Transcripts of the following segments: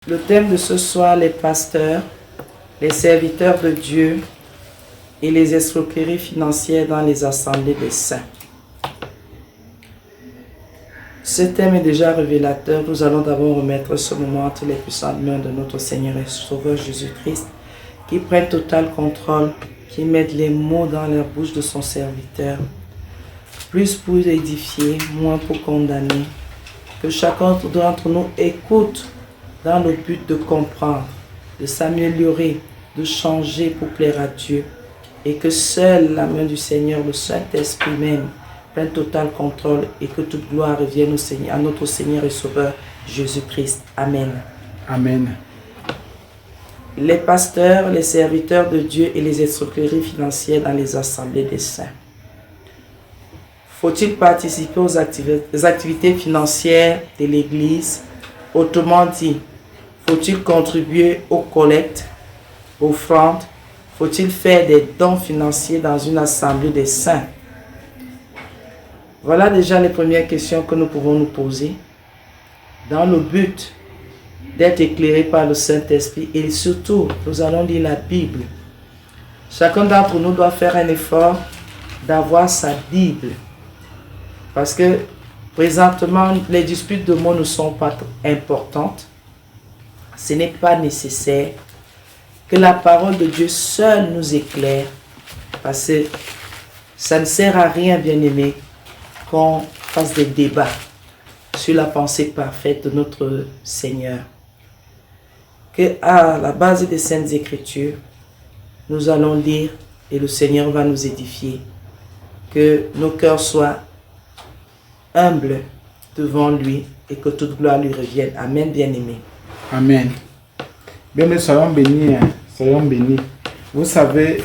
Le thème de ce soir, les pasteurs, les serviteurs de Dieu et les escroqueries financières dans les assemblées des saints. Ce thème est déjà révélateur. Nous allons d'abord remettre ce moment entre les puissantes mains de notre Seigneur et Sauveur Jésus-Christ, qui prenne total contrôle, qui mette les mots dans la bouche de son serviteur, plus pour édifier, moins pour condamner. Que chacun d'entre nous écoute dans le but de comprendre, de s'améliorer, de changer pour plaire à Dieu, et que seule la main du Seigneur, le Saint-Esprit même, prenne total contrôle et que toute gloire revienne au Seigneur, à notre Seigneur et Sauveur Jésus-Christ. Amen. Amen. Les pasteurs, les serviteurs de Dieu et les escroqueries financières dans les assemblées des saints. Faut-il participer aux activités financières de l'Église? Autrement dit, faut-il contribuer aux collectes, aux offrandes? Faut-il faire des dons financiers dans une assemblée des saints? Voilà déjà les premières questions que nous pouvons nous poser dans le but d'être éclairés par le Saint-Esprit, et surtout, nous allons lire la Bible. Chacun d'entre nous doit faire un effort d'avoir sa Bible, parce que présentement, les disputes de mots ne sont pas importantes. Ce n'est pas nécessaire que la parole de Dieu seule nous éclaire, parce que ça ne sert à rien, bien-aimé, qu'on fasse des débats sur la pensée parfaite de notre Seigneur. Que à la base des Saintes Écritures, nous allons lire et le Seigneur va nous édifier. Que nos cœurs soient humbles devant lui et que toute gloire lui revienne. Amen, bien-aimé. Amen. Bien, nous soyons bénis. Soyons bénis. Vous savez,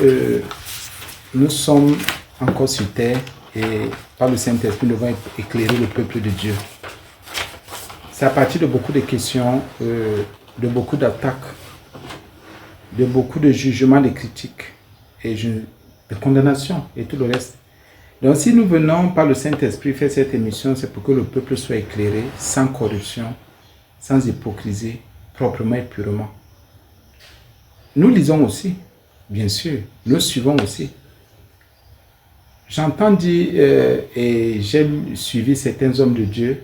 nous sommes encore sur terre et par le Saint-Esprit, nous devons éclairer le peuple de Dieu. C'est à partir de beaucoup de questions, de beaucoup d'attaques, de beaucoup de jugements, de critiques et de condamnations et tout le reste. Donc si nous venons par le Saint-Esprit faire cette émission, c'est pour que le peuple soit éclairé, sans corruption, sans hypocrisie, proprement et purement. Nous lisons aussi, bien sûr, nous suivons aussi. J'entends dire, et j'ai suivi certains hommes de Dieu,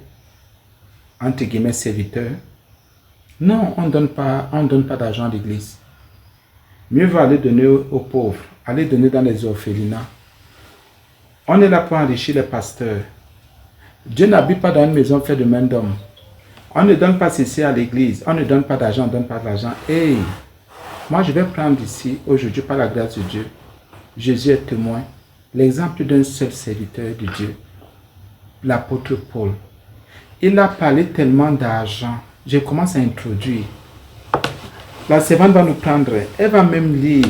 entre guillemets serviteurs, non, on ne donne pas d'argent à l'église. Mieux vaut aller donner aux pauvres, aller donner dans les orphelinats. On est là pour enrichir les pasteurs. Dieu n'habite pas dans une maison faite de main d'homme. On ne donne pas ceci à l'église, on ne donne pas d'argent, on ne donne pas d'argent. Hey, moi je vais prendre ici, aujourd'hui, par la grâce de Dieu, Jésus est témoin, l'exemple d'un seul serviteur de Dieu, l'apôtre Paul. Il a parlé tellement d'argent. Je commence à introduire. La servante va nous prendre. Elle va même lire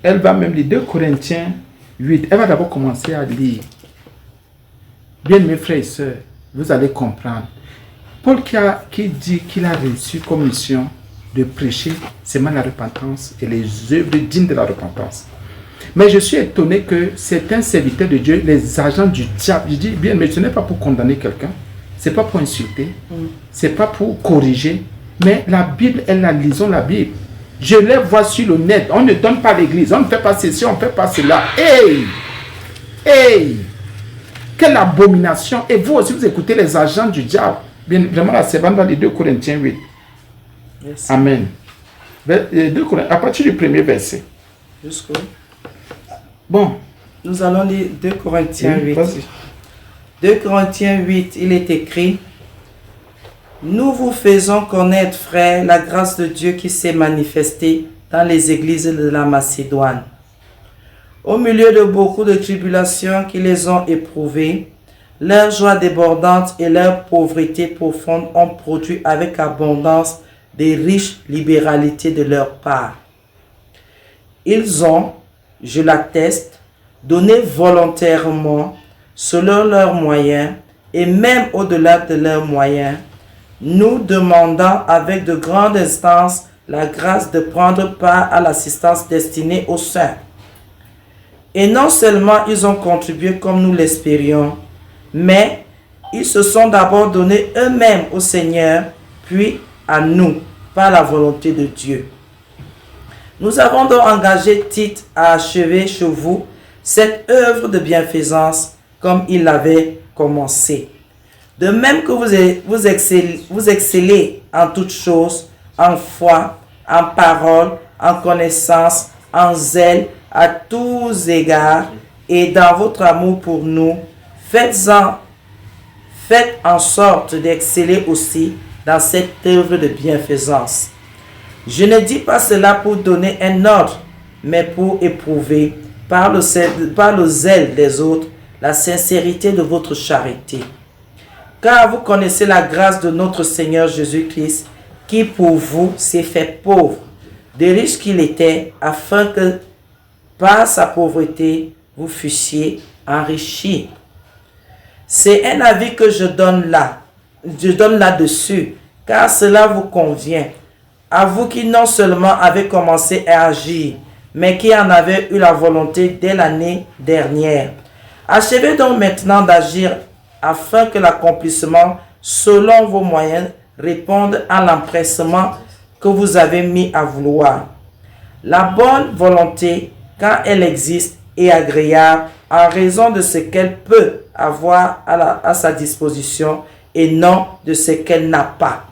2 Corinthiens 8. Elle va d'abord commencer à lire. Bien, mes frères et sœurs, vous allez comprendre. Paul qui dit qu'il a reçu comme mission de prêcher seulement la repentance et les œuvres dignes de la repentance. Mais je suis étonné que certains serviteurs de Dieu, les agents du diable, je dis bien, mais ce n'est pas pour condamner quelqu'un, ce n'est pas pour insulter, ce n'est pas pour corriger, mais la Bible, lisons la Bible. Je les vois sur le net, on ne donne pas l'église, on ne fait pas ceci, on ne fait pas cela. Hey, quelle abomination. Et vous aussi, vous écoutez les agents du diable. Bien, vraiment, la servante dans les 2 Corinthiens 8. Yes. Amen. 2 Corinthiens, à partir du premier verset. Jusqu'où? Bon. Nous allons lire 2 Corinthiens 8. 2 Corinthiens 8, il est écrit: nous vous faisons connaître, frères, la grâce de Dieu qui s'est manifestée dans les églises de la Macédoine. Au milieu de beaucoup de tribulations qui les ont éprouvées, leur joie débordante et leur pauvreté profonde ont produit avec abondance des riches libéralités de leur part. Ils ont, je l'atteste, donné volontairement, selon leurs moyens, et même au-delà de leurs moyens, nous demandant avec de grandes instances la grâce de prendre part à l'assistance destinée aux saints. Et non seulement ils ont contribué comme nous l'espérions, mais ils se sont d'abord donnés eux-mêmes au Seigneur puis à nous, par la volonté de Dieu. Nous avons donc engagé Tite à achever chez vous cette œuvre de bienfaisance comme il l'avait commencé. De même que vous excellez en toutes choses, en foi, en parole, en connaissance, en zèle, à tous égards, et dans votre amour pour nous, faites en sorte d'exceller aussi dans cette œuvre de bienfaisance. Je ne dis pas cela pour donner un ordre, mais pour éprouver par le zèle des autres la sincérité de votre charité. Car vous connaissez la grâce de notre Seigneur Jésus-Christ, qui pour vous s'est fait pauvre, de riche qu'il était, afin que par sa pauvreté vous fussiez enrichis. C'est un avis que je donne là-dessus, car cela vous convient, à vous qui non seulement avez commencé à agir, mais qui en avez eu la volonté dès l'année dernière. Achevez donc maintenant d'agir afin que l'accomplissement, selon vos moyens, réponde à l'empressement que vous avez mis à vouloir. La bonne volonté, quand elle existe, est agréable en raison de ce qu'elle peut avoir à sa disposition et non de ce qu'elle n'a pas.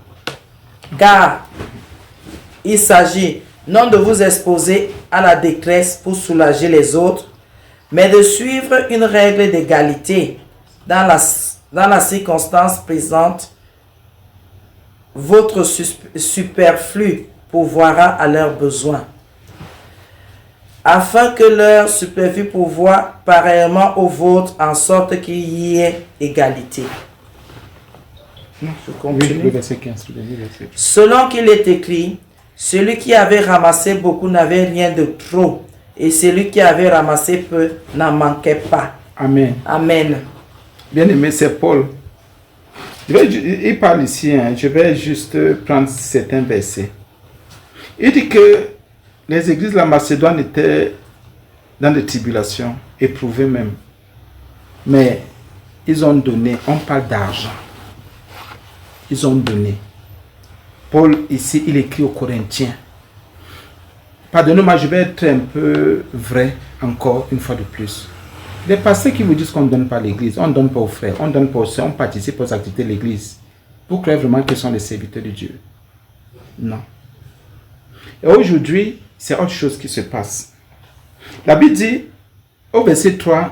Car il s'agit non de vous exposer à la détresse pour soulager les autres, mais de suivre une règle d'égalité. Dans la circonstance présente, votre superflu pourvoira à leurs besoins, afin que leur superflu pourvoie pareillement au vôtre, en sorte qu'il y ait égalité. Je continue. Oui, le verset 15. Selon qu'il est écrit, celui qui avait ramassé beaucoup n'avait rien de trop, et celui qui avait ramassé peu n'en manquait pas. Amen. Amen. Bien aimé, c'est Paul. Il parle ici, je vais juste prendre certains versets. Il dit que les églises de la Macédoine étaient dans des tribulations, éprouvées même. Mais ils ont donné, on parle d'argent. Ils ont donné. Paul, ici, il écrit aux Corinthiens. Pardonnez-moi, je vais être un peu vrai encore une fois de plus. Les pasteurs qui vous disent qu'on ne donne pas à l'église, on ne donne pas aux frères, on ne donne pas aux sœurs, on participe aux activités de l'église. Vous croyez vraiment qu'ils sont les serviteurs de Dieu? Non. Et aujourd'hui, c'est autre chose qui se passe. La Bible dit, au verset 3,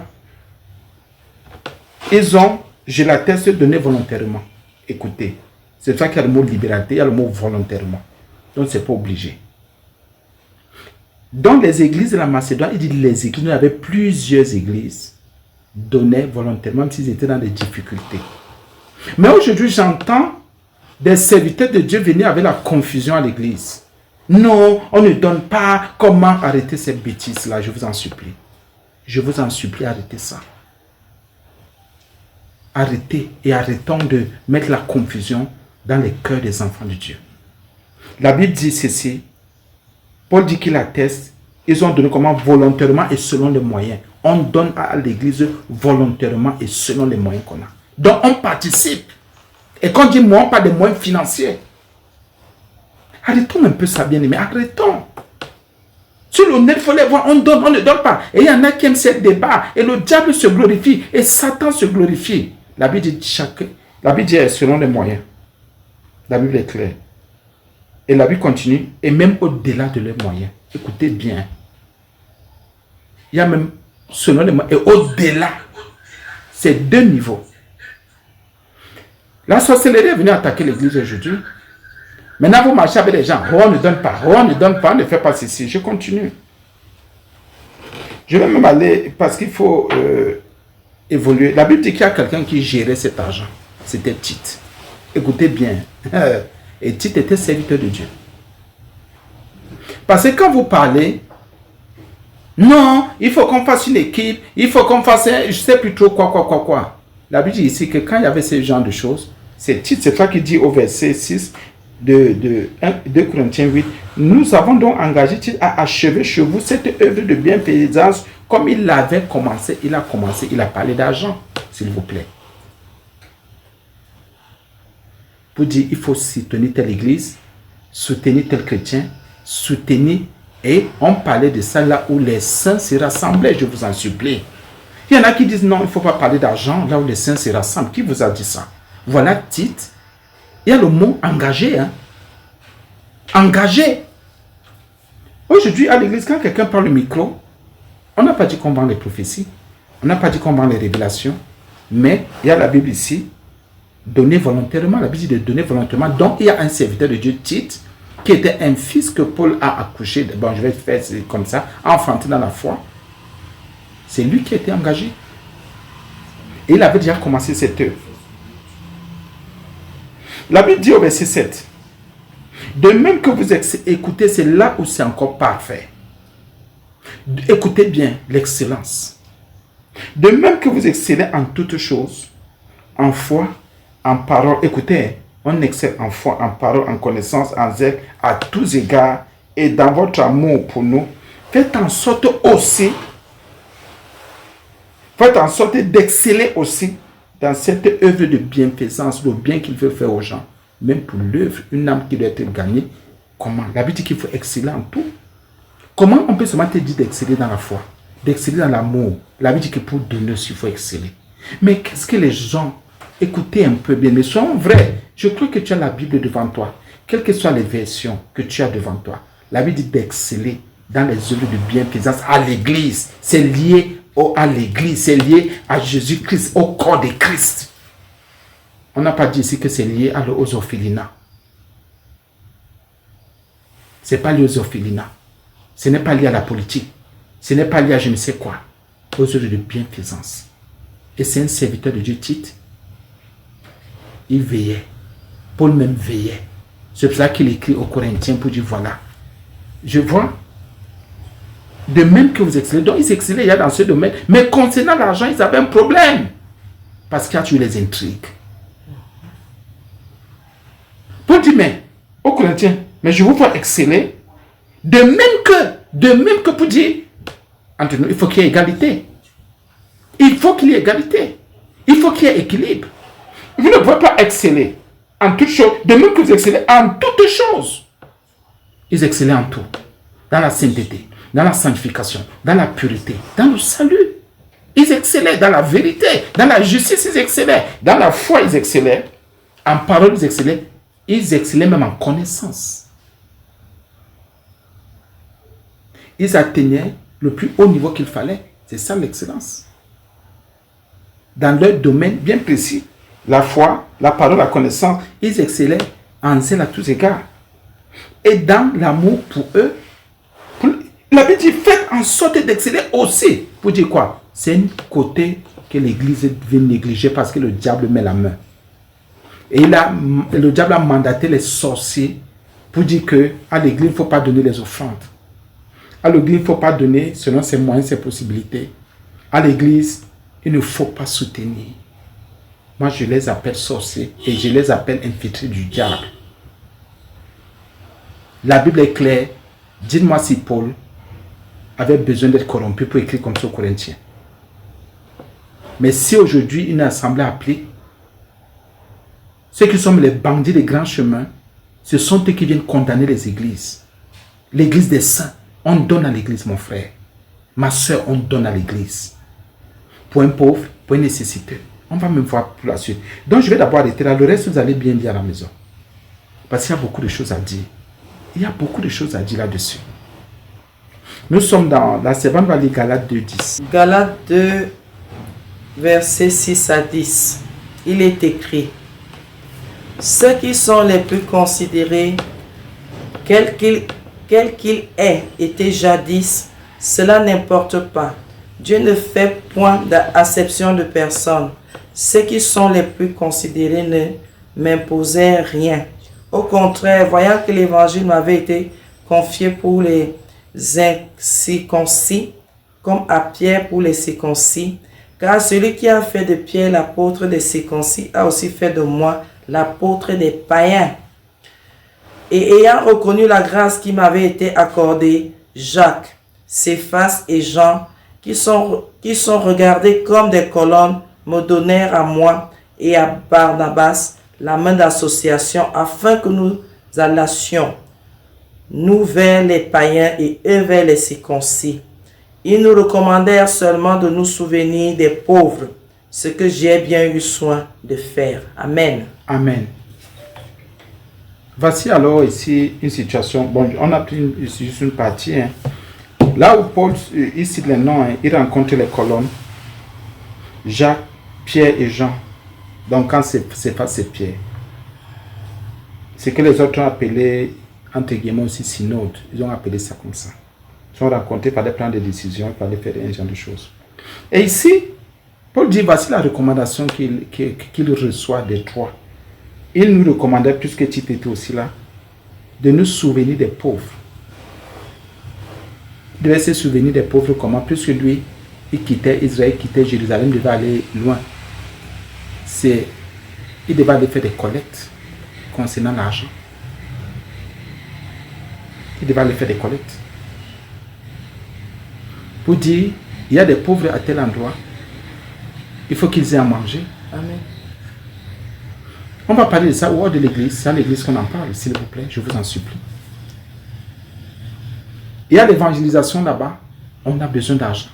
ils ont, je l'atteste, donné volontairement. Écoutez, c'est ça qu'il y a le mot liberté, il y a le mot volontairement. Donc, ce n'est pas obligé. Dans les églises de la Macédoine, il dit les églises, il y avait plusieurs églises, donnaient volontairement, même s'ils étaient dans des difficultés. Mais aujourd'hui, j'entends des serviteurs de Dieu venir avec la confusion à l'église. Non, on ne donne pas. Comment arrêter cette bêtise-là? Je vous en supplie. Je vous en supplie, arrêtez ça. Arrêtez et arrêtons de mettre la confusion dans les cœurs des enfants de Dieu. La Bible dit ceci. Paul dit qu'il atteste, ils ont donné comment? Volontairement et selon les moyens. On donne à l'église volontairement et selon les moyens qu'on a. Donc on participe. Et quand on dit moyens, on parle des moyens financiers. Arrêtons un peu ça, bien aimé. Arrêtons. Sur l'honnête, il faut les voir. On donne, on ne donne pas. Et il y en a qui aiment ce débat. Et le diable se glorifie. Et Satan se glorifie. La Bible dit chacun. La Bible dit selon les moyens. La Bible est claire. Et la Bible continue, et même au-delà de leurs moyens. Écoutez bien. Il y a même, selon les moyens, et au-delà, c'est deux niveaux. La sorcellerie est venue attaquer l'église aujourd'hui. Maintenant, vous marchez avec les gens. Oh, on ne donne pas, oh, on ne donne pas, on ne fait pas ceci. Je continue. Je vais même aller, parce qu'il faut évoluer. La Bible dit qu'il y a quelqu'un qui gérait cet argent. C'était Tite. Écoutez bien. Et Tite était serviteur de Dieu. Parce que quand vous parlez, non, il faut qu'on fasse une équipe, il faut qu'on fasse je ne sais plus trop quoi. La Bible dit ici que quand il y avait ce genre de choses, c'est Tite, c'est ça qui dit au verset 6 de 2 Corinthiens 8, nous avons donc engagé Tite à achever chez vous cette œuvre de bienfaisance comme il l'avait commencé, il a parlé d'argent, s'il vous plaît. pour dire il faut soutenir telle église, soutenir tel chrétien, soutenir. Et on parlait de ça là où les saints se rassemblaient, je vous en supplie. Il y en a qui disent non, il ne faut pas parler d'argent là où les saints se rassemblent. Qui vous a dit ça? Voilà Tite. Il y a le mot engagé. Hein? Engagé. Aujourd'hui, à l'église, quand quelqu'un parle au micro, on n'a pas dit qu'on vend les prophéties. On n'a pas dit qu'on vend les révélations. Mais il y a la Bible ici. Donner volontairement. La Bible dit de donner volontairement. Donc, il y a un serviteur de Dieu, Tite, qui était un fils que Paul a accouché. Bon, je vais faire comme ça. Enfanté dans la foi. C'est lui qui était engagé. Et il avait déjà commencé cette œuvre. La Bible dit au verset 7. De même que vous écoutez, c'est là où c'est encore parfait. Écoutez bien l'excellence. De même que vous excellez en toutes choses, en foi, en parole. Écoutez, on excelle en foi, en parole, en connaissance, en zèle, à tous égards, et dans votre amour pour nous, faites en sorte aussi, d'exceller aussi dans cette œuvre de bienfaisance, le bien qu'il veut faire aux gens. Même pour l'œuvre, une âme qui doit être gagnée. Comment? La Bible dit qu'il faut exceller en tout. Comment on peut seulement te dire d'exceller dans la foi, d'exceller dans l'amour? La Bible dit que pour donner aussi, il faut exceller. Mais qu'est-ce que les gens, écoutez un peu bien, mais soyons vrais. Je crois que tu as la Bible devant toi. Quelles que soient les versions que tu as devant toi, la Bible dit d'exceller dans les œuvres de bienfaisance à l'église. C'est lié à l'église, c'est lié à Jésus-Christ, au corps de Christ. On n'a pas dit ici que c'est lié aux orphelinats. Ce n'est pas lié aux orphelinats. Ce n'est pas lié à la politique. Ce n'est pas lié à je ne sais quoi. Aux œuvres de bienfaisance. Et c'est un serviteur de Dieu, Tite. Il veillait. Paul même veillait. C'est pour ça qu'il écrit aux Corinthiens pour dire voilà. Je vois. De même que vous excellez. Donc ils excellaient dans ce domaine. Mais concernant l'argent, ils avaient un problème. Parce qu'il y a toujours les intrigues. Paul dit, mais, aux Corinthiens, mais je vous vois exceller. De même que pour dire, entre nous, il faut qu'il y ait égalité. Il faut qu'il y ait égalité. Il faut qu'il y ait équilibre. Vous ne pouvez pas exceller en toutes choses, de même que vous excellez en toutes choses. Ils excellaient en tout. Dans la sainteté, dans la sanctification, dans la pureté, dans le salut. Ils excellaient dans la vérité, dans la justice, ils excellaient. Dans la foi, ils excellaient. En parole, ils excellaient. Ils excellaient même en connaissance. Ils atteignaient le plus haut niveau qu'il fallait. C'est ça l'excellence. Dans leur domaine bien précis, la foi, la parole, la connaissance, ils excellaient en zèle à tous égards. Et dans l'amour pour eux, la Bible dit, faites en sorte d'exceller aussi. Pour dire quoi? C'est un côté que l'Église vient négliger parce que le diable met la main. Et le diable a mandaté les sorciers pour dire qu'à l'église, il ne faut pas donner les offrandes. À l'église, il ne faut pas donner selon ses moyens, ses possibilités. À l'église, il ne faut pas soutenir. Moi, je les appelle sorciers et je les appelle infiltrés du diable. La Bible est claire. Dites-moi si Paul avait besoin d'être corrompu pour écrire comme ça aux Corinthiens. Mais si aujourd'hui une assemblée applique, ceux qui sont les bandits des grands chemins, ce sont eux qui viennent condamner les églises. L'église des saints, on donne à l'église, mon frère. Ma soeur, on donne à l'église. Pour un pauvre, pour un nécessiteux. On va même voir pour la suite. Donc je vais d'abord arrêter là. Le reste, vous allez bien dire à la maison. Parce qu'il y a beaucoup de choses à dire. Il y a beaucoup de choses à dire là-dessus. Nous sommes dans la servante va lire Galates 2, 10. Galates 2, versets 6 à 10. Il est écrit: ceux qui sont les plus considérés, quel qu'il ait été jadis, cela n'importe pas. Dieu ne fait point d'acception de personne. Ceux qui sont les plus considérés ne m'imposaient rien. Au contraire, voyant que l'évangile m'avait été confié pour les incirconcis, comme à Pierre pour les circoncis, car celui qui a fait de Pierre l'apôtre des circoncis a aussi fait de moi l'apôtre des païens. Et ayant reconnu la grâce qui m'avait été accordée, Jacques, Céphas et Jean, qui sont regardés comme des colonnes, me donnèrent à moi et à Barnabas la main d'association afin que nous allassions, nous vers les païens et eux vers les circoncis. Ils nous recommandèrent seulement de nous souvenir des pauvres, ce que j'ai bien eu soin de faire. Amen. Amen. Voici alors ici une situation. Bon, on a pris juste une partie. Hein. Là où Paul, il cite les noms, hein, il rencontre les colonnes. Jacques, Pierre et Jean. Donc quand c'est pas c'est Pierre. C'est que les autres ont appelé, entre guillemets aussi, synode. Ils ont appelé ça comme ça. Ils sont rencontrés, il fallait prendre des décisions, il fallait faire un genre de choses. Et ici, Paul dit, voici la recommandation qu'il reçoit des trois. Il nous recommandait, puisque Tite était aussi là, de nous souvenir des pauvres. Il devait se souvenir des pauvres comment? Puisque lui, il quittait Israël, il quittait Jérusalem, il devait aller loin. Il devait aller faire des collectes concernant l'argent. Il devait aller faire des collectes. Pour dire, il y a des pauvres à tel endroit, il faut qu'ils aient à manger. Amen. On va parler de ça au hors de l'église. C'est à l'église qu'on en parle, s'il vous plaît, je vous en supplie. Il y a l'évangélisation là-bas, on a besoin d'argent.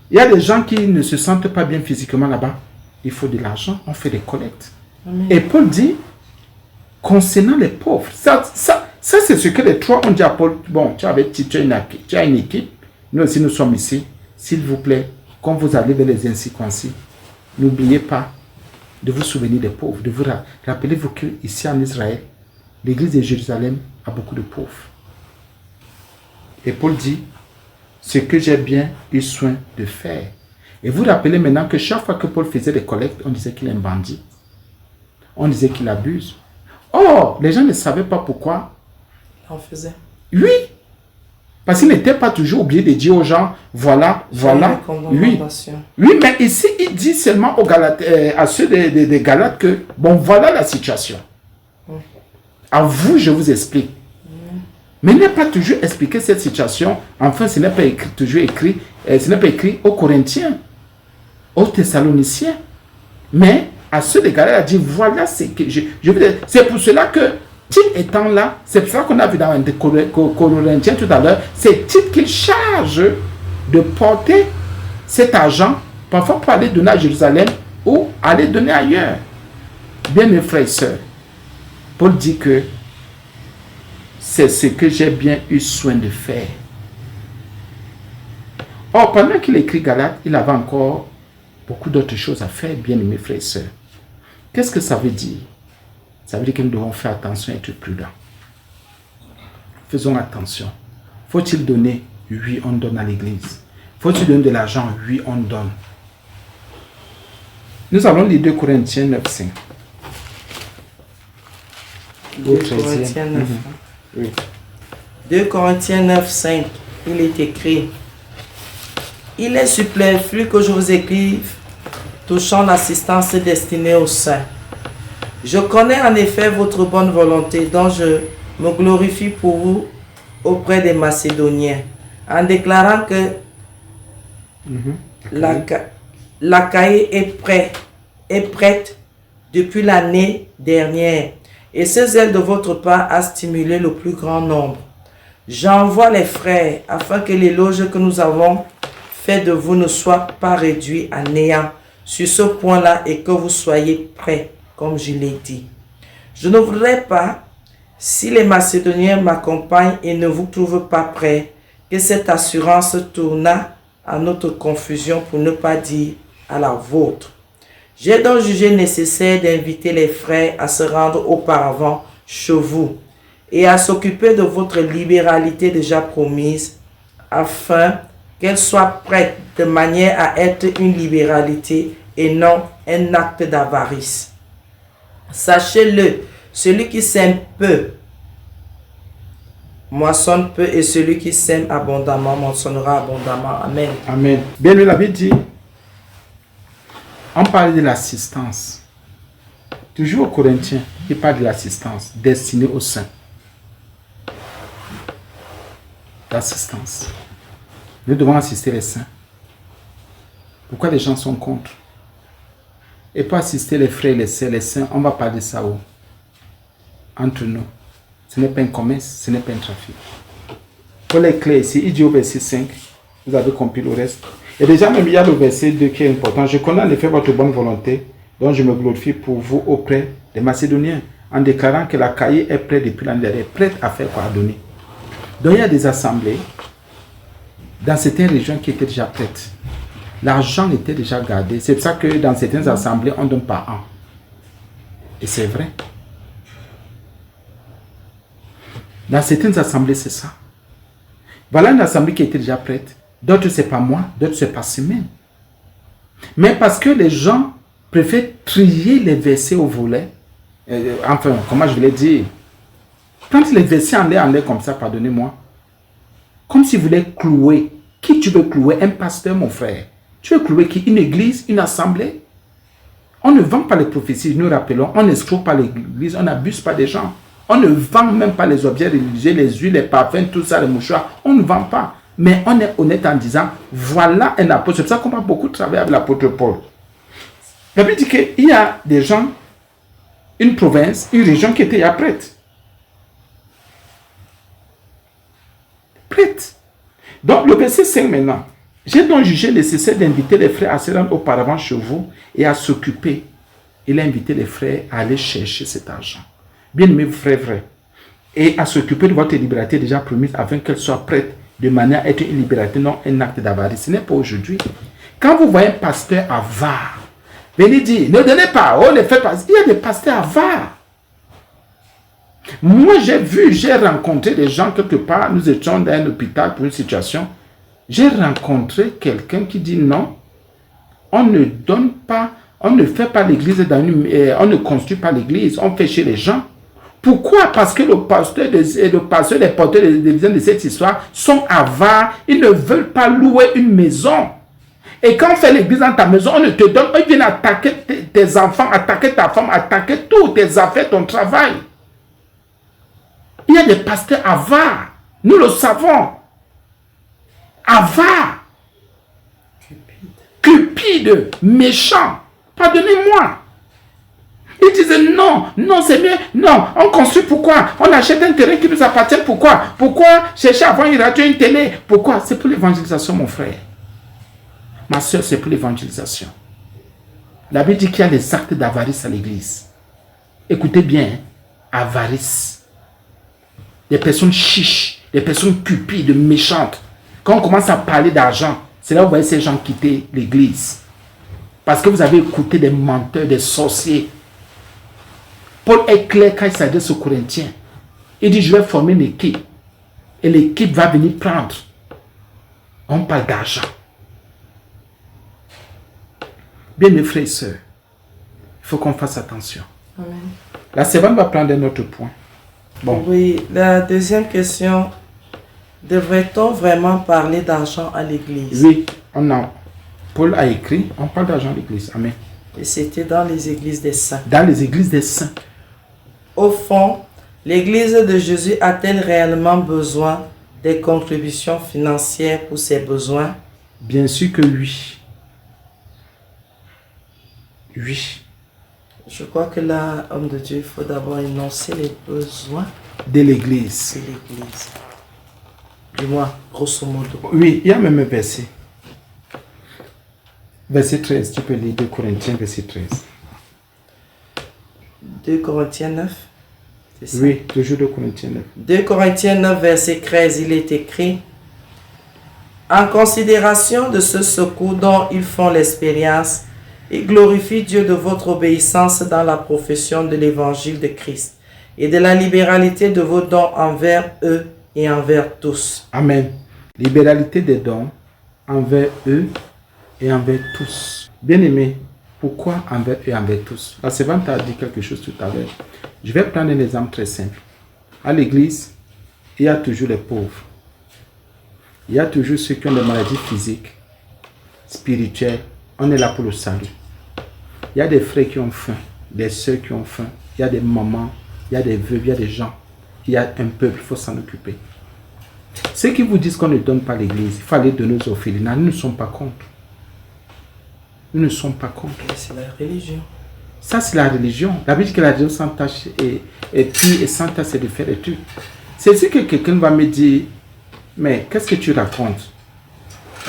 Il y a des gens qui ne se sentent pas bien physiquement là-bas, il faut de l'argent, on fait des collectes. Amen. Et Paul dit, concernant les pauvres, ça c'est ce que les trois ont dit à Paul. Bon, tu as une équipe, nous aussi nous sommes ici, s'il vous plaît, quand vous allez vers les incirconcis, n'oubliez pas de vous souvenir des pauvres, de vous rappelez-vous qu'ici en Israël, l'église de Jérusalem a beaucoup de pauvres. Et Paul dit, ce que j'ai bien eu soin de faire. Et vous rappelez maintenant que chaque fois que Paul faisait des collectes, on disait qu'il est un bandit. On disait qu'il abuse. Or, les gens ne savaient pas pourquoi. On faisait. Oui. Parce qu'il n'était pas toujours obligé de dire aux gens, voilà. Oui. Oui, mais ici, il dit seulement aux Galates, à ceux des Galates que, bon, voilà la situation. À vous, je vous explique. Mais il n'est pas toujours expliqué cette situation. Enfin, ce n'est pas écrit aux Corinthiens, aux Thessaloniciens. Mais à ceux des Galates, il a dit, voilà ce que je veux dire. C'est pour cela que, Tite étant là, c'est pour ça qu'on a vu dans les Corinthiens tout à l'heure, c'est Tite qu'il charge de porter cet argent, parfois pour aller donner à Jérusalem ou aller donner ailleurs. Bien mes frères et sœurs, Paul dit que c'est ce que j'ai bien eu soin de faire. Or, pendant qu'il écrit Galates, il avait encore beaucoup d'autres choses à faire, bien aimés frères et sœurs. Qu'est-ce que ça veut dire? Ça veut dire que nous devons faire attention et être prudents. Faisons attention. Faut-il donner? Oui, on donne à l'église. Faut-il donner de l'argent? Oui, on donne. Nous allons lire 2 Corinthiens 9:5. 2 Corinthiens 9. Oui. 2 Corinthiens 9:5. Il est écrit, il est superflu que je vous écrive touchant l'assistance destinée aux saints. Je connais en effet votre bonne volonté, dont je me glorifie pour vous auprès des Macédoniens, en déclarant que l'Achaïe est prête depuis l'année dernière, et ce zèle de votre part a stimulé le plus grand nombre. J'envoie les frères afin que l'éloge que nous avons fait de vous ne soit pas réduit à néant sur ce point-là et que vous soyez prêts, comme je l'ai dit. Je ne voudrais pas, si les Macédoniens m'accompagnent et ne vous trouvent pas prêts, que cette assurance tournât à notre confusion pour ne pas dire à la vôtre. J'ai donc jugé nécessaire d'inviter les frères à se rendre auparavant chez vous et à s'occuper de votre libéralité déjà promise, afin qu'elle soit prête de manière à être une libéralité et non un acte d'avarice. Sachez-le, celui qui sème peu moissonne peu, et celui qui sème abondamment moissonnera abondamment. Amen. Amen. Bien, il avait dit, on parle de l'assistance. Toujours aux Corinthiens, il parle de l'assistance destinée aux saints. L'assistance. Nous devons assister les saints. Pourquoi les gens sont contre? et pour assister les frères et les sœurs, les saints, on va parler ça où? Entre nous. Ce n'est pas un commerce, ce n'est pas un trafic. Pour les clés ici, il dit au verset 5, vous avez compris le reste. Et déjà, même il y a le verset 2 qui est important. Je connais en effet votre bonne volonté, dont je me glorifie pour vous auprès des Macédoniens, en déclarant que la Caïe est prête depuis l'année dernière, prête à faire quoi? À donner. Donc il y a des assemblées dans certaines régions qui étaient déjà prêtes. L'argent était déjà gardé. C'est pour ça que dans certaines assemblées, on ne donne pas un. Et c'est vrai. Dans certaines assemblées, c'est ça. Voilà une assemblée qui était déjà prête. D'autres, ce n'est pas moi. D'autres, ce n'est pas semaine. Mais parce que les gens préfèrent trier les versets au volet. Enfin, comment je voulais dire? Quand les versets en l'air comme ça, pardonnez-moi. Comme si vous voulez clouer. Qui tu veux clouer? Un pasteur, mon frère. Tu veux clouer qui? Une église? Une assemblée? On ne vend pas les prophéties, nous rappelons. On n'escroque pas l'église. On n'abuse pas des gens. On ne vend même pas les objets religieux, les huiles, les parfums, tout ça, les mouchoirs. On ne vend pas. Mais on est honnête en disant, voilà un apôtre. C'est pour ça qu'on va beaucoup travailler avec l'apôtre Paul. La Bible dit qu'il y a des gens, une province, une région qui était prête. Prête. Donc le verset 5 maintenant. J'ai donc jugé nécessaire d'inviter les frères à se rendre auparavant chez vous et à s'occuper. Il a invité les frères à aller chercher cet argent. Bien-aimés frères, vrai. Et à s'occuper de votre liberté déjà promise afin qu'elle soit prête de manière à être une liberté, non un acte d'avarice. Ce n'est pas aujourd'hui. Quand vous voyez un pasteur avare, venez dire, ne donnez pas, oh, ne faites pas. Il y a des pasteurs avares. Moi, j'ai rencontré des gens quelque part, nous étions dans un hôpital pour une situation. J'ai rencontré quelqu'un qui dit non, on ne donne pas, on ne fait pas l'église, on ne construit pas l'église, on fait chez les gens. Pourquoi? Parce que le pasteur, les porteurs de cette histoire sont avares, ils ne veulent pas louer une maison. Et quand on fait l'église dans ta maison, on ne te donne, ils viennent attaquer tes enfants, attaquer ta femme, attaquer tous tes affaires, ton travail. Il y a des pasteurs avares, nous le savons. Avares, cupides, méchants. Pardonnez-moi. Ils disaient non, non, c'est mieux, non, on construit pourquoi? On achète un terrain qui nous appartient pourquoi? Pourquoi chercher à avoir une radio, une télé? Pourquoi? C'est pour l'évangélisation, mon frère. Ma soeur, c'est pour l'évangélisation. La Bible dit qu'il y a des actes d'avarice à l'église. Écoutez bien, hein? Avarice. Des personnes chiches, des personnes cupides, méchantes. Quand on commence à parler d'argent, c'est là où vous voyez ces gens quitter l'église. Parce que vous avez écouté des menteurs, des sorciers. Paul est clair quand il s'adresse aux Corinthiens. Il dit, je vais former une équipe. Et l'équipe va venir prendre. On parle d'argent. Bien, mes frères et sœurs, il faut qu'on fasse attention. Amen. La servante va prendre un autre point. Bon. Oui, la deuxième question. Devrait-on vraiment parler d'argent à l'église? Oui, Paul a écrit, on parle d'argent à l'église. Amen. Et c'était dans les églises des saints. Dans les églises des saints. Au fond, l'église de Jésus a-t-elle réellement besoin des contributions financières pour ses besoins? Bien sûr que oui. Oui. Je crois que là, homme de Dieu, il faut d'abord énoncer les besoins de l'église. De l'église. Du moins, grosso modo. Oui, il y a même un verset. Verset 13, tu peux lire 2 Corinthiens, verset 13. 2 Corinthiens 9, c'est ça? Oui, toujours 2 Corinthiens 9. 2 Corinthiens 9, verset 13, il est écrit: en considération de ce secours dont ils font l'expérience, ils glorifient Dieu de votre obéissance dans la profession de l'évangile de Christ et de la libéralité de vos dons envers eux et envers tous. Amen. Libéralité des dons envers eux et envers tous. Bien-aimés, pourquoi envers eux et envers tous? La servante a dit quelque chose tout à l'heure. Je vais prendre un exemple très simple. À l'église, il y a toujours les pauvres. Il y a toujours ceux qui ont des maladies physiques, spirituelles. On est là pour le salut. Il y a des frères qui ont faim, des soeurs qui ont faim. Il y a des mamans, il y a des veuves, il y a des gens. Il y a un peuple, il faut s'en occuper. Ceux qui vous disent qu'on ne donne pas l'église, il faut aller donner aux orphelinats, nous ne sommes pas contre. nous ne sommes pas contre. C'est la religion. Ça, c'est la religion. La Bible dit que la religion sans tâche et pure et sans tâche, c'est de faire étude. C'est sûr que quelqu'un va me dire, mais qu'est-ce que tu racontes?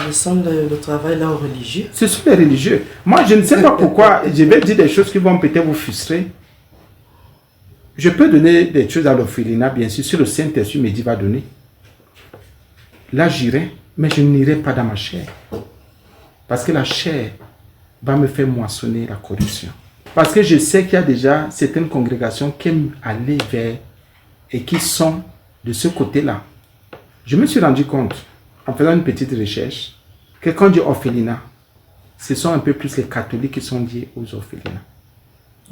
Nous sommes le travail là aux religieux. Ce sont les religieux. Moi, je ne sais pas pourquoi je vais dire des choses qui vont peut-être vous frustrer. Je peux donner des choses à l'orphelinat, bien sûr, si le Saint-Esprit me dit va donner. Là, j'irai, mais je n'irai pas dans ma chair. Parce que la chair va me faire moissonner la corruption. Parce que je sais qu'il y a déjà certaines congrégations qui aiment aller vers et qui sont de ce côté-là. Je me suis rendu compte, en faisant une petite recherche, que quand on dit orphelinat, ce sont un peu plus les catholiques qui sont liés aux orphelinats.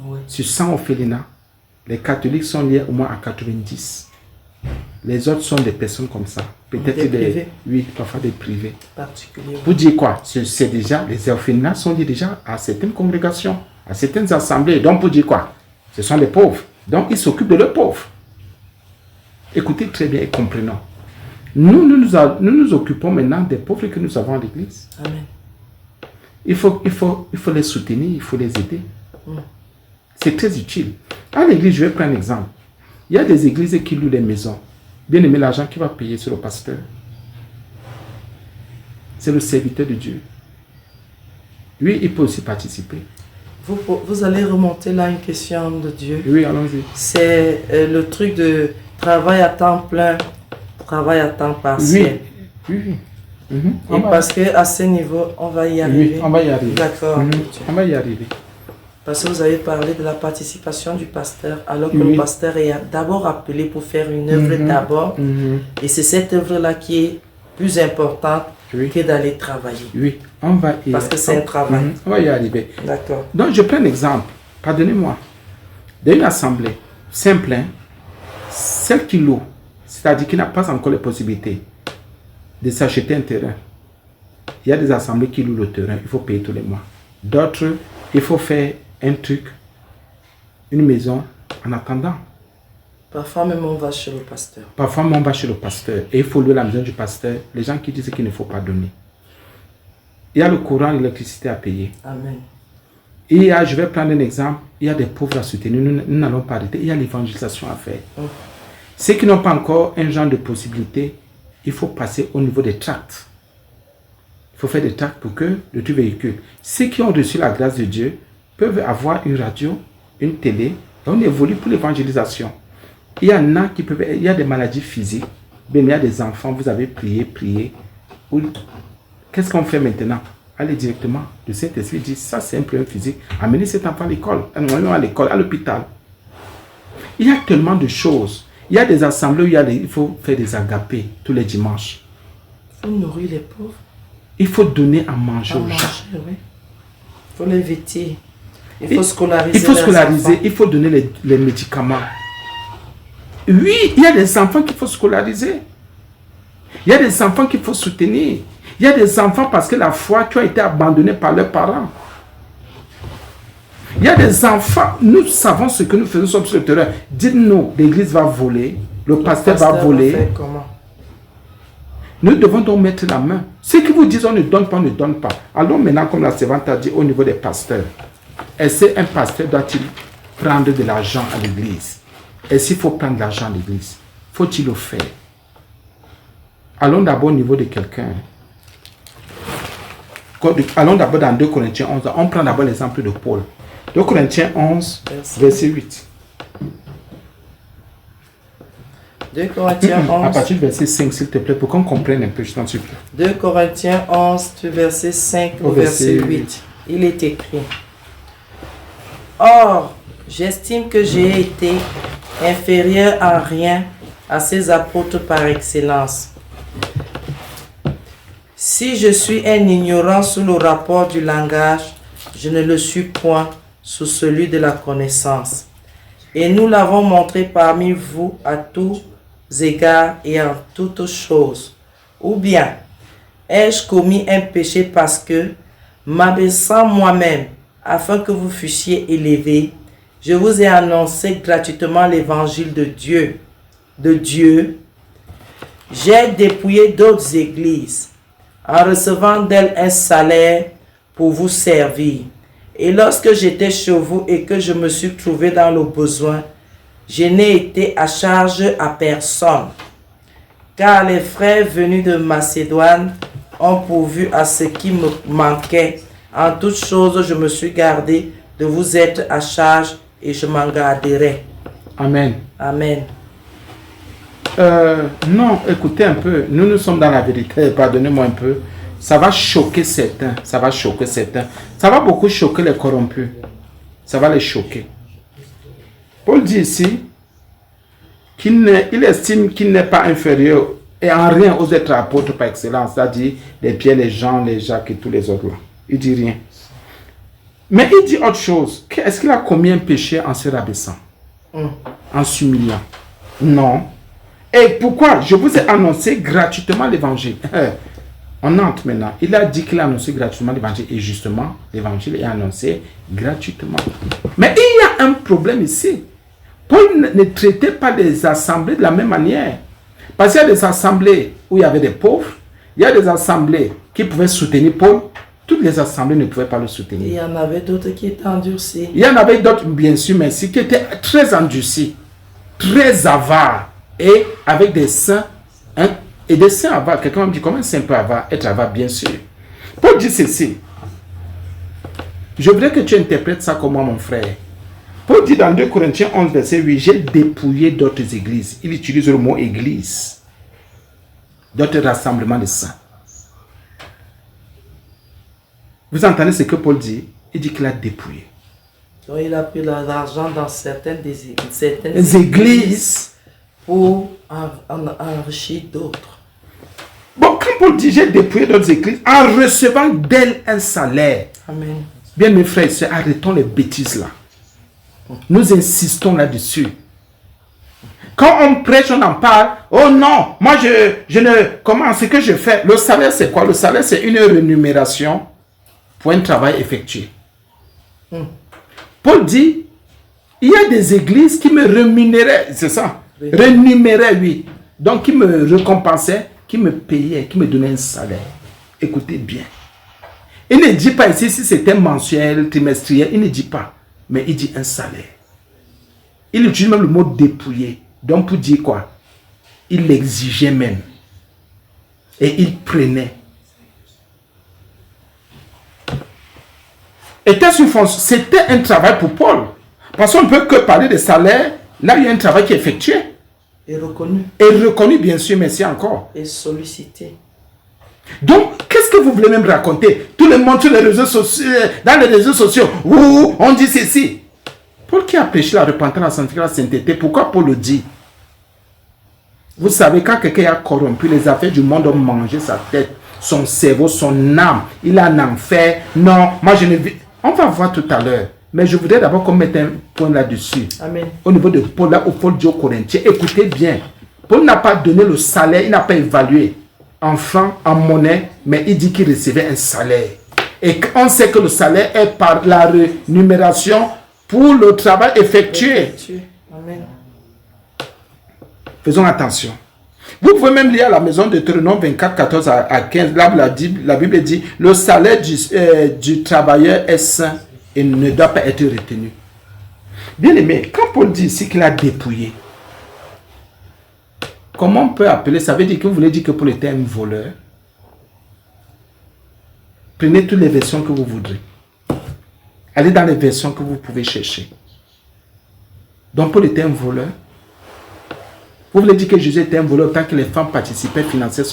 Oui. Sur 100 orphelinats, les catholiques sont liés au moins à 90. Les autres sont des personnes comme ça. Peut-être des privés. Oui, parfois des privés. Particulièrement. Vous dites quoi? C'est déjà, les orphelinats sont liés déjà à certaines congrégations, à certaines assemblées. Donc, pour dire quoi? Ce sont les pauvres. Donc, ils s'occupent de leurs pauvres. Écoutez très bien et comprenons. Nous nous occupons maintenant des pauvres que nous avons à l'église. Amen. Il faut les soutenir, il faut les aider. C'est très utile. À l'église, je vais prendre un exemple. Il y a des églises qui louent des maisons. Bien aimé, l'argent qui va payer sur le pasteur. C'est le serviteur de Dieu. Lui, il peut aussi participer. Vous allez remonter là une question de Dieu. Oui, allons-y. C'est le truc de travail à temps plein, travail à temps partiel. Oui. Et parce qu'à ce niveau, on va y arriver. Oui, on va y arriver. D'accord. On va y arriver. Parce que vous avez parlé de la participation du pasteur, alors que le pasteur est d'abord appelé pour faire une œuvre d'abord. Et c'est cette œuvre-là qui est plus importante que d'aller travailler. Oui, on va y Parce que c'est un travail. On va y arriver. D'accord. Donc, je prends un exemple. Pardonnez-moi. D'une assemblée simple, celle qui loue, c'est-à-dire qui n'a pas encore les possibilités de s'acheter un terrain. Il y a des assemblées qui louent le terrain, il faut payer tous les mois. D'autres, il faut faire un truc, une maison en attendant. Parfois même on va chez le pasteur. Parfois même on va chez le pasteur et il faut louer la maison du pasteur. Les gens qui disent qu'il ne faut pas donner. Il y a le courant, l'électricité à payer. Amen. Et il y a, je vais prendre un exemple, il y a des pauvres à soutenir, nous n'allons pas arrêter, il y a l'évangélisation à faire. Ceux qui n'ont pas encore un genre de possibilité, il faut passer au niveau des tracts. Il faut faire des tracts pour que le truc véhicule. Ceux qui ont reçu la grâce de Dieu peuvent avoir une radio, une télé, et on évolue pour l'évangélisation. Il y en a qui peuvent, il y a des maladies physiques, mais il y a des enfants, vous avez prié. Qu'est-ce qu'on fait maintenant? Allez directement, le Saint-Esprit dit, ça c'est un problème physique, amenez cet enfant à l'école, à l'hôpital. Il y a tellement de choses. Il y a des assemblées où il faut faire des agapés tous les dimanches. Il faut nourrir les pauvres. Il faut donner à manger aux gens. Oui. Il faut les vêtir. Il faut scolariser. Il faut donner les médicaments. Oui, il y a des enfants qu'il faut scolariser. Il y a des enfants qu'il faut soutenir. Il y a des enfants parce que la foi qui a été abandonnée par leurs parents. Il y a des enfants, nous savons ce que nous faisons sur le terrain. Dites-nous, l'église va voler, le pasteur va voler. Va faire comment? Nous devons donc mettre la main. Ceux qui vous disent on ne donne pas, on ne donne pas. Alors maintenant, comme la servante a dit au niveau des pasteurs, est-ce qu'un pasteur doit-il prendre de l'argent à l'église? Est-ce qu'il faut prendre de l'argent à l'église? Faut-il le faire? Allons d'abord au niveau de quelqu'un. Allons d'abord dans 2 Corinthiens 11. On prend d'abord l'exemple de Paul. 2 Corinthiens 11, verset 8. 2 Corinthiens 11. À partir du verset 5, s'il te plaît, pour qu'on comprenne un peu, je t'en supplie. 2 Corinthiens 11, du verset 5 au verset 8. Il est écrit: Or, j'estime que j'ai été inférieur en rien à ces apôtres par excellence. Si je suis un ignorant sous le rapport du langage, je ne le suis point sous celui de la connaissance. Et nous l'avons montré parmi vous à tous égards et en toutes choses. Ou bien, ai-je commis un péché parce que, m'abaissant moi-même, afin que vous fussiez élevés, je vous ai annoncé gratuitement l'évangile de Dieu. J'ai dépouillé d'autres églises, en recevant d'elles un salaire pour vous servir. Et lorsque j'étais chez vous et que je me suis trouvé dans le besoin, je n'ai été à charge à personne, car les frères venus de Macédoine ont pourvu à ce qui me manquait. En toutes choses, je me suis gardé de vous être à charge et je m'en garderai. Amen. Amen. Non, écoutez un peu. Nous sommes dans la vérité. Pardonnez-moi un peu. Ça va choquer certains. Ça va choquer certains. Ça va beaucoup choquer les corrompus. Ça va les choquer. Paul dit ici qu'il estime qu'il n'est pas inférieur et en rien aux êtres apôtres par excellence, c'est-à-dire les Pierre, les Jean, les Jacques et tous les autres là. Il dit rien. Mais il dit autre chose. Est-ce qu'il a commis un péché en se rabaissant, en s'humiliant? Non. Et pourquoi? Je vous ai annoncé gratuitement l'évangile. On entre maintenant. Il a dit qu'il a annoncé gratuitement l'évangile. Et justement, l'évangile est annoncé gratuitement. Mais il y a un problème ici. Paul ne traitait pas les assemblées de la même manière. Parce qu'il y a des assemblées où il y avait des pauvres. Il y a des assemblées qui pouvaient soutenir Paul. Toutes les assemblées ne pouvaient pas le soutenir. Il y en avait d'autres qui étaient endurcis. Il y en avait d'autres, bien sûr, merci, qui étaient très endurcis, très avares. Et avec des saints, hein, et des saints avares. Quelqu'un me dit, comment un saint peut être avare? Bien sûr. Paul dit ceci. Je voudrais que tu interprètes ça comme moi, mon frère. Paul dit dans 2 Corinthiens 11, verset 8, j'ai dépouillé d'autres églises. Il utilise le mot église. D'autres rassemblements de saints. Vous entendez ce que Paul dit? Il dit qu'il a dépouillé. Donc il a pris l'argent dans certaines églises pour enrichir d'autres. Bon, quand Paul dit j'ai dépouillé d'autres églises en recevant d'elles un salaire. Amen. Bien mes frères et sœurs, arrêtons les bêtises là. Nous insistons là-dessus. Quand on prêche, on en parle. Oh non, moi je ne... Comment, ce que je fais? Le salaire c'est quoi? Le salaire c'est une rémunération pour un travail effectué. Paul dit, il y a des églises qui me rémunéraient, c'est ça? Oui. Rémunéraient, oui. Donc qui me récompensaient, qui me payaient, qui me donnaient un salaire. Écoutez bien. Il ne dit pas ici si c'était mensuel, trimestriel, il ne dit pas. Mais il dit un salaire. Il utilise même le mot dépouiller. Donc pour dire quoi? Il l'exigeait même. Et il prenait. C'était un travail pour Paul. Parce qu'on ne peut que parler de salaire. Là, il y a un travail qui est effectué. Et reconnu. Et reconnu, bien sûr, merci encore. Et sollicité. Donc, qu'est-ce que vous voulez même raconter? Tout le monde sur les réseaux sociaux, dans les réseaux sociaux, où on dit ceci. Paul qui a prêché la repentance, la sainteté, pourquoi Paul le dit? Vous savez, quand quelqu'un a corrompu, les affaires du monde ont mangé sa tête, son cerveau, son âme. Il a un enfer. Non, moi je ne vis... On va voir tout à l'heure. Mais je voudrais d'abord qu'on mette un point là-dessus. Amen. Au niveau de Paul, là où Paul dit aux Corinthiens, écoutez bien. Paul n'a pas donné le salaire, il n'a pas évalué en francs, en monnaie, mais il dit qu'il recevait un salaire. Et on sait que le salaire est par la rémunération pour le travail effectué. Amen. Faisons attention. Vous pouvez même lire à la maison de Deutéronome 24, 14 à 15. Là, la Bible dit, le salaire du travailleur est saint et ne doit pas être retenu. Bien aimé, quand Paul dit ici qu'il a dépouillé, comment on peut appeler? Ça veut dire que vous voulez dire que Paul était un voleur? Prenez toutes les versions que vous voudrez. Allez dans les versions que vous pouvez chercher. Donc Paul était un voleur. Vous voulez dire que Jésus était un voleur tant que les femmes participaient, finançaient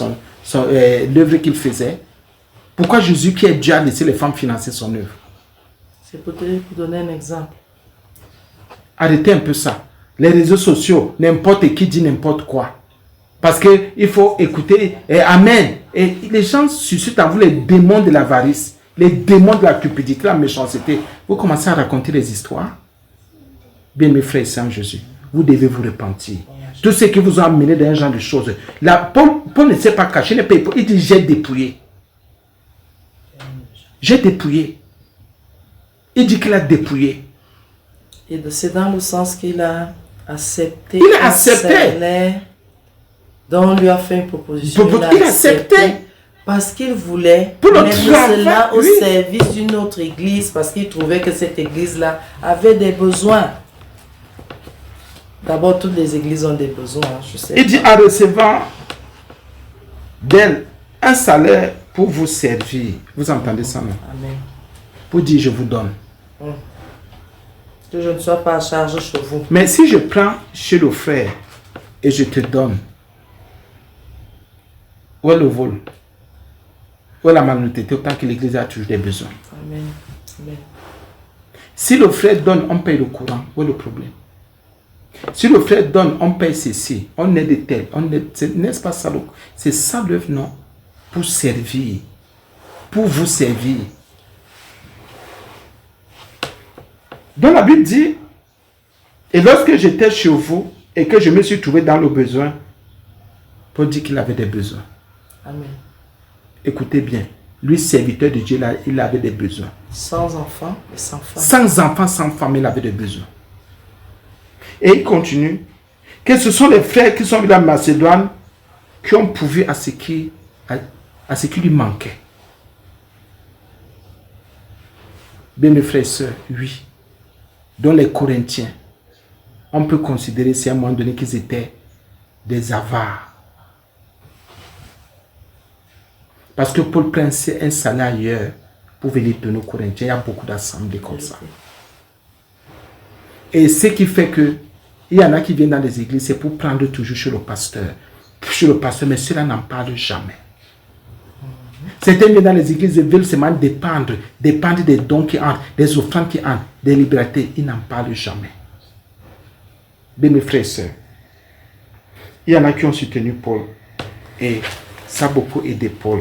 l'œuvre qu'il faisait? Pourquoi Jésus, qui est Dieu, a laissé les femmes financer son œuvre? C'est pour donner un exemple. Arrêtez un peu ça. Les réseaux sociaux, n'importe qui dit n'importe quoi. Parce qu'il faut écouter. Amen. Et les gens suscitent en vous les démons de l'avarice, les démons de la cupidité, la méchanceté. Vous commencez à raconter des histoires. Bien mes frères et sœurs en Jésus, vous devez vous repentir. Tout ce qui vous a amené dans un genre de choses. Là, Paul ne s'est pas caché, il dit j'ai dépouillé. J'ai dépouillé. Il dit qu'il a dépouillé. Et c'est dans le sens qu'il a accepté. Il a accepté. Salaire dont on lui a fait une proposition. Il a accepté. Parce qu'il voulait Pour le mettre travail, cela au oui. service d'une autre église, parce qu'il trouvait que cette église-là avait des besoins. D'abord, toutes les églises ont des besoins, je sais. Il dit en recevant d'elle un salaire pour vous servir. Vous entendez ça, non? Amen. Pour dire je vous donne. Que je ne sois pas à charge chez vous. Mais si je prends chez le frère et je te donne, où est le vol? Où est la malhonnêteté? Autant que l'église a toujours des besoins. Amen. Amen. Si le frère donne, on paye le courant. Où est le problème? Si le frère donne, on paye ceci. On est des tels. N'est-ce pas ça? C'est ça l'œuvre, non? Pour servir. Pour vous servir. Donc la Bible dit, et lorsque j'étais chez vous et que je me suis trouvé dans le besoin, Paul dit qu'il avait des besoins. Amen. Écoutez bien, lui, serviteur de Dieu, là, il avait des besoins. Sans enfants et sans femmes. Sans enfants, sans femme, il avait des besoins. Et il continue, que ce sont les frères qui sont venus en Macédoine qui ont pourvu à ce qui lui manquait. Bien mes frères et sœurs, oui. Dans les Corinthiens, on peut considérer, c'est à un moment donné qu'ils étaient des avares. Parce que Paul prend un salaire ailleurs pour venir donner aux Corinthiens. Il y a beaucoup d'assemblées comme ça. Et ce qui fait que il y en a qui viennent dans les églises, c'est pour prendre toujours chez le pasteur. Chez le pasteur, mais cela n'en parle jamais. Certains viennent dans les églises et veulent seulement dépendre des dons qui entrent, des offrandes qui entrent, des libertés. Ils n'en parlent jamais. Bien mes frères et sœurs, il y en a qui ont soutenu Paul. Et ça a beaucoup aidé Paul.